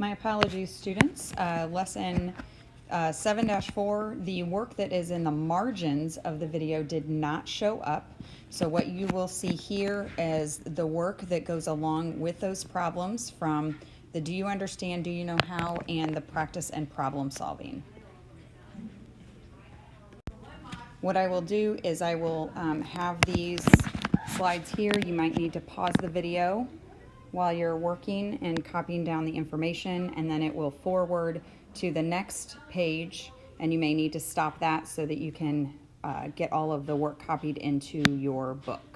My apologies, students. Lesson 7-4, the work that is in the margins of the video did not show up. So what you will see here is the work that goes along with those problems from the do you understand, do you know how, and the practice and problem solving. What I will do is I will have these slides here. You might need to pause the video while you're working and copying down the information, and then it will forward to the next page, and you may need to stop that so that you can get all of the work copied into your book.